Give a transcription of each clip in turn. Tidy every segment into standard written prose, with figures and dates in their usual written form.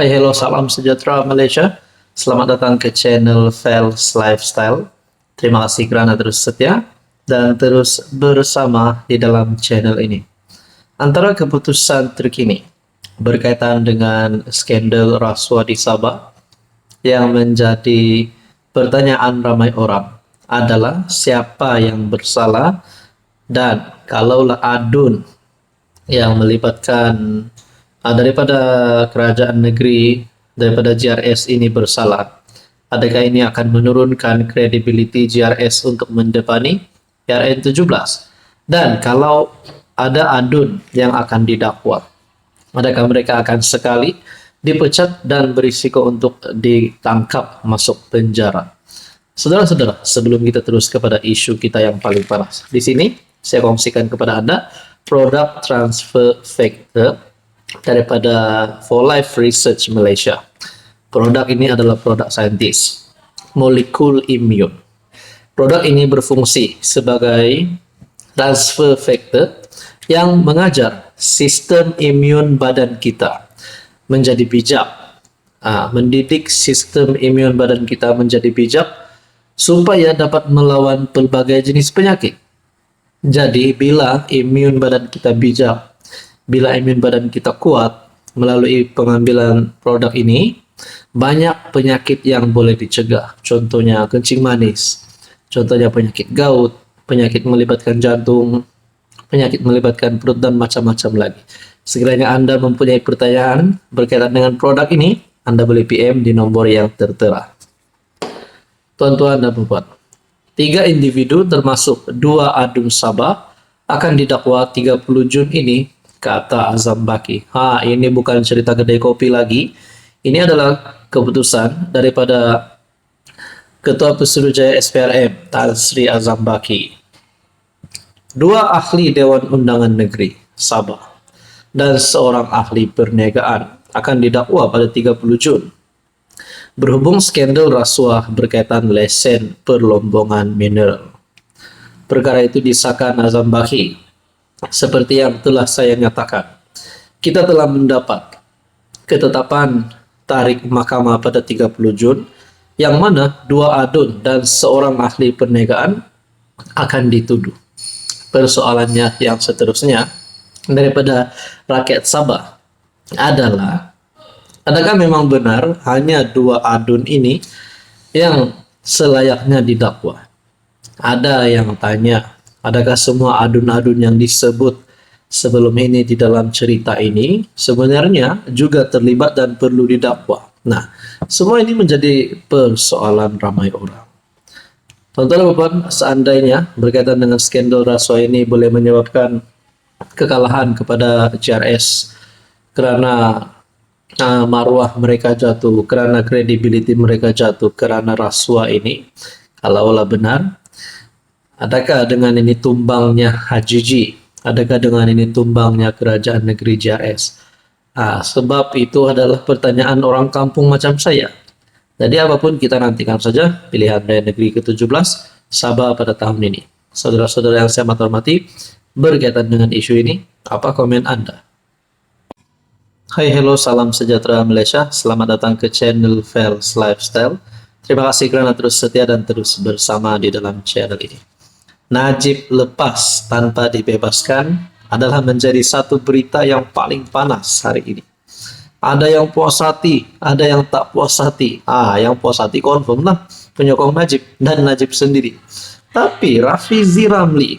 Hai, hello, salam sejahtera Malaysia. Selamat datang ke channel Fels Lifestyle. Terima kasih kerana terus setia dan terus bersama di dalam channel ini. Antara keputusan terkini berkaitan dengan skandal rasuah di Sabah yang menjadi pertanyaan ramai orang adalah siapa yang bersalah, dan kalaulah adun yang melibatkan daripada kerajaan negeri, daripada GRS ini bersalah, adakah ini akan menurunkan kredibiliti GRS untuk mendepani PRN 17? Dan kalau ada adun yang akan didakwa, adakah mereka akan sekali dipecat dan berisiko untuk ditangkap masuk penjara? Saudara-saudara, sebelum kita terus kepada isu kita yang paling panas, di sini saya kongsikan kepada Anda produk transfer factor daripada For Life Research Malaysia. Produk ini adalah produk saintis molekul imun. Produk ini berfungsi sebagai transfer factor yang mengajar sistem imun badan kita menjadi bijak, mendidik sistem imun badan kita menjadi bijak supaya dapat melawan pelbagai jenis penyakit. Jadi bila imun badan kita bijak, bila imun badan kita kuat melalui pengambilan produk ini, banyak penyakit yang boleh dicegah. Contohnya kencing manis, contohnya penyakit gout, penyakit melibatkan jantung, penyakit melibatkan perut, dan macam-macam lagi. Sekiranya Anda mempunyai pertanyaan berkaitan dengan produk ini, Anda boleh PM di nomor yang tertera. Tuan-tuan dan puan, 3 individu termasuk 2 adun Sabah akan didakwa 30 Jun ini, kata Azam Baki. Ini bukan cerita kedai kopi lagi. Ini adalah keputusan daripada Ketua Pesuruhjaya SPRM, Tan Sri Azam Baki. 2 ahli Dewan Undangan Negeri Sabah dan seorang ahli perniagaan akan didakwa pada 30 Jun berhubung skandal rasuah berkaitan lesen perlombongan mineral. Perkara itu disahkan Azam Baki. Seperti yang telah saya nyatakan, kita telah mendapat ketetapan tarikh mahkamah pada 30 Jun yang mana 2 adun dan seorang ahli perniagaan akan dituduh. Persoalannya yang seterusnya daripada rakyat Sabah adalah, adakah memang benar hanya 2 adun ini yang selayaknya didakwa? Ada yang tanya, adakah semua adun-adun yang disebut sebelum ini di dalam cerita ini sebenarnya juga terlibat dan perlu didakwa? Nah, semua ini menjadi persoalan ramai orang. Tuan-tuan, seandainya berkaitan dengan skandal rasuah ini boleh menyebabkan kekalahan kepada GRS kerana maruah mereka jatuh, kerana kredibiliti mereka jatuh kerana rasuah ini, kalaulah benar, adakah dengan ini tumbangnya HGG? Adakah dengan ini tumbangnya kerajaan negeri GRS? Sebab itu adalah pertanyaan orang kampung macam saya. Jadi apapun, kita nantikan saja pilihan Raya Negeri ke-17 Sabah pada tahun ini. Saudara-saudara yang saya hormati, berkaitan dengan isu ini, apa komen Anda? Hai, hello, salam sejahtera Malaysia. Selamat datang ke channel Fels Lifestyle. Terima kasih kerana terus setia dan terus bersama di dalam channel ini. Najib lepas tanpa dibebaskan adalah menjadi satu berita yang paling panas hari ini. Ada yang puas hati, ada yang tak puas hati. Yang puas hati confirm lah penyokong Najib dan Najib sendiri. Tapi Rafizi Ramli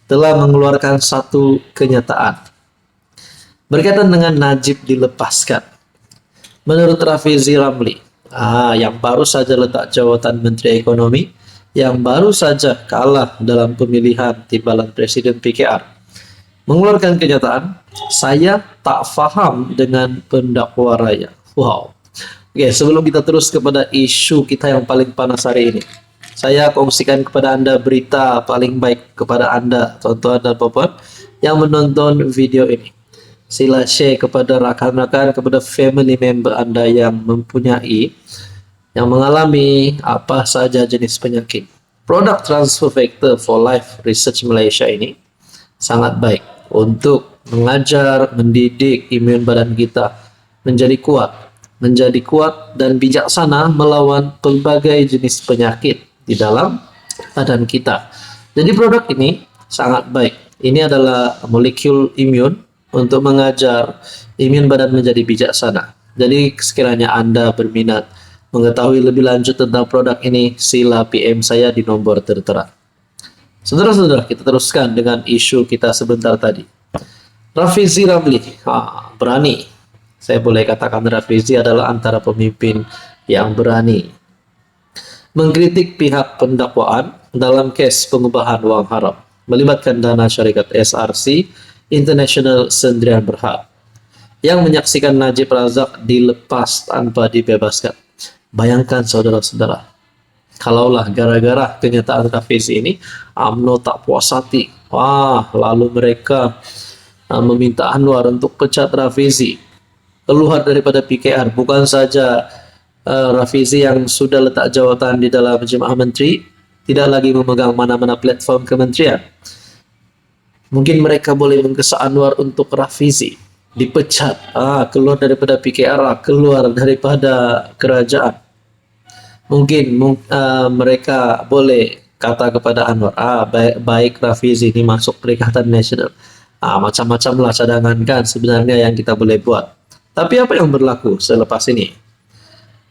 telah mengeluarkan satu kenyataan berkaitan dengan Najib dilepaskan. Menurut Rafizi Ramli, yang baru saja letak jawatan Menteri Ekonomi, yang baru saja kalah dalam pemilihan timbalan Presiden PKR, mengeluarkan kenyataan, saya tak faham dengan pendakwa raya. Wow. Oke, sebelum kita terus kepada isu kita yang paling panas hari ini, saya kongsikan kepada Anda berita paling baik kepada Anda, tuan-tuan dan puan yang menonton video ini. Sila share kepada rakan-rakan, kepada family member Anda yang mempunyai, yang mengalami apa saja jenis penyakit. Produk transfer factor For Life Research Malaysia ini sangat baik untuk mengajar, mendidik imun badan kita menjadi kuat menjadi kuat dan bijaksana melawan berbagai jenis penyakit di dalam badan kita. Jadi produk ini sangat baik. Ini adalah molekul imun untuk mengajar imun badan menjadi bijaksana. Jadi sekiranya Anda berminat mengetahui lebih lanjut tentang produk ini, sila PM saya di nomor tertera. Saudara-saudara, kita teruskan dengan isu kita sebentar tadi. Rafizi Ramli, berani. Saya boleh katakan Rafizi adalah antara pemimpin yang berani mengkritik pihak pendakwaan dalam kes pengubahan uang haram melibatkan dana syarikat SRC International Sendirian Berhad yang menyaksikan Najib Razak dilepas tanpa dibebaskan. Bayangkan saudara-saudara, kalaulah gara-gara kenyataan Rafizi ini UMNO tak puas hati, lalu mereka meminta Anwar untuk pecat Rafizi, keluar daripada PKR. Bukan saja Rafizi yang sudah letak jawatan di dalam Jemaah Menteri tidak lagi memegang mana-mana platform kementerian, mungkin mereka boleh menggesa Anwar untuk Rafizi dipecat, keluar daripada PKR, keluar daripada kerajaan. Mungkin mereka boleh kata kepada Anwar, baik Rafizi ini masuk Perikatan Nasional. Macam-macam lah cadangan kan sebenarnya yang kita boleh buat. Tapi apa yang berlaku selepas ini?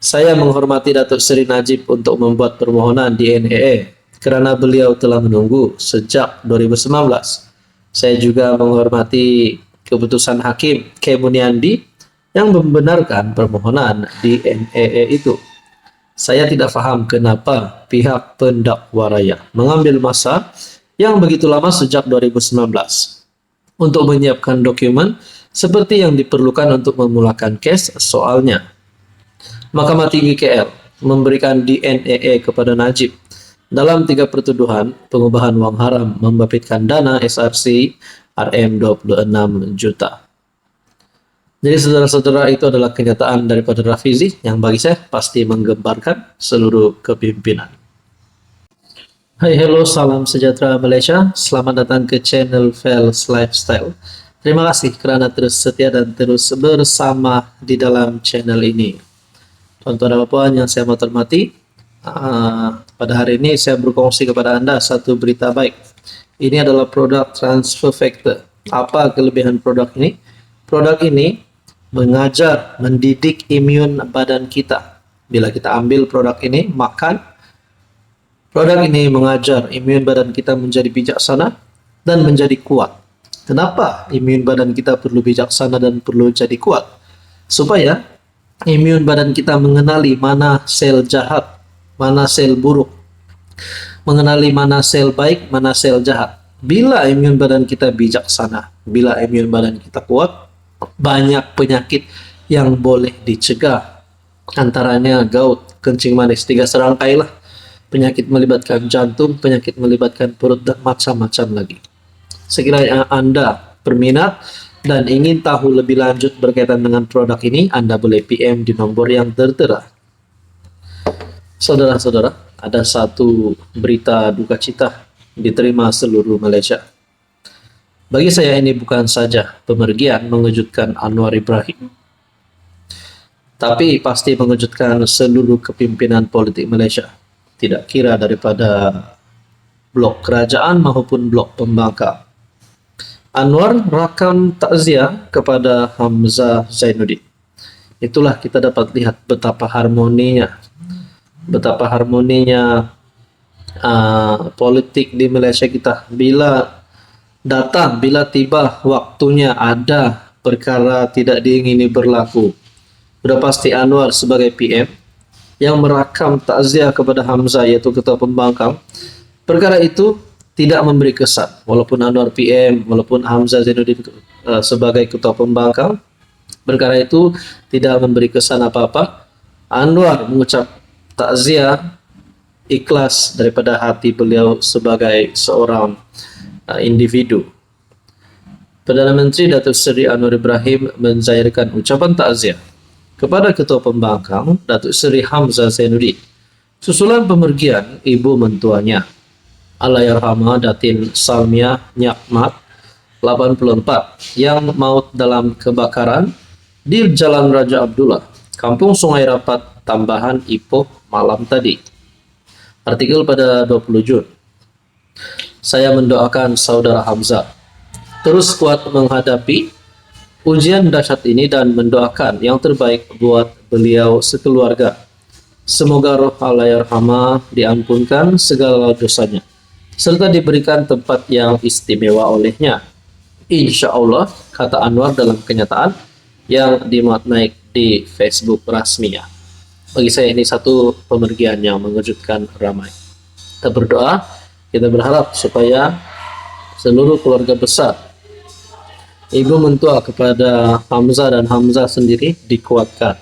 Saya menghormati Datuk Seri Najib untuk membuat permohonan di NAA kerana beliau telah menunggu sejak 2019. Saya juga menghormati keputusan Hakim K. Muniandi yang membenarkan permohonan di NAA itu. Saya tidak faham kenapa pihak pendakwa raya mengambil masa yang begitu lama sejak 2019 untuk menyiapkan dokumen seperti yang diperlukan untuk memulakan kes soalnya. Mahkamah Tinggi KL memberikan DNAA kepada Najib dalam 3 pertuduhan pengubahan wang haram membabitkan dana SRC RM26 juta. Jadi saudara-saudara, itu adalah kenyataan daripada Rafizi yang bagi saya pasti menggembarkan seluruh kepimpinan. Hai, hello, salam sejahtera Malaysia. Selamat datang ke channel Fels Lifestyle. Terima kasih kerana terus setia dan terus bersama di dalam channel ini. Tuan-tuan dan puan yang saya hormati, pada hari ini saya berkongsi kepada Anda satu berita baik. Ini adalah produk Transfer Factor. Apa kelebihan produk ini? Produk ini mengajar, mendidik imun badan kita. Bila kita ambil produk ini, makan, produk ini mengajar imun badan kita menjadi bijaksana dan menjadi kuat. Kenapa imun badan kita perlu bijaksana dan perlu jadi kuat? Supaya imun badan kita mengenali mana sel jahat, mana sel buruk, mengenali mana sel baik, mana sel jahat. Bila imun badan kita bijaksana, bila imun badan kita kuat, banyak penyakit yang boleh dicegah. Antaranya gout, kencing manis, 3 serangkai lah. Penyakit melibatkan jantung, penyakit melibatkan perut, dan macam-macam lagi. Sekiranya Anda berminat dan ingin tahu lebih lanjut berkaitan dengan produk ini, Anda boleh PM di nomor yang tertera. Saudara-saudara, ada satu berita duka cita diterima seluruh Malaysia. Bagi saya ini bukan saja pemergian mengejutkan Anwar Ibrahim, tapi pasti mengejutkan seluruh kepimpinan politik Malaysia. Tidak kira daripada blok kerajaan maupun blok pembangkang. Anwar rakam takziah kepada Hamzah Zainuddin. Itulah kita dapat lihat betapa harmoninya politik di Malaysia kita. Bila tiba waktunya ada perkara tidak diingini berlaku, sudah pasti Anwar sebagai PM yang merakam takziah kepada Hamzah, yaitu ketua pembangkang, perkara itu tidak memberi kesan. Walaupun Anwar PM, walaupun Hamzah Zainuddin sebagai ketua pembangkang, perkara itu tidak memberi kesan apa-apa. Anwar mengucap takziah ikhlas daripada hati beliau sebagai seorang individu. Perdana Menteri Datuk Seri Anwar Ibrahim menzahirkan ucapan takziah kepada Ketua Pembangkang Datuk Seri Hamzah Zainuddin susulan pemergian ibu mentuanya Allahyarhamah Datin Salmiah Nyakmat 84 yang maut dalam kebakaran di Jalan Raja Abdullah, Kampung Sungai Rapat, tambahan Ipoh malam tadi. Artikel pada 20 Jun. Saya mendoakan saudara Hamzah terus kuat menghadapi ujian dahsyat ini dan mendoakan yang terbaik buat beliau sekeluarga. Semoga roh Allahyarhamah diampunkan segala dosanya, serta diberikan tempat yang istimewa olehnya. Insya Allah, kata Anwar dalam kenyataan yang dimuat naik di Facebook resminya. Bagi saya ini satu pemergian yang mengejutkan ramai. Kita berdoa, kita berharap supaya seluruh keluarga besar, ibu mentua kepada Hamzah dan Hamzah sendiri dikuatkan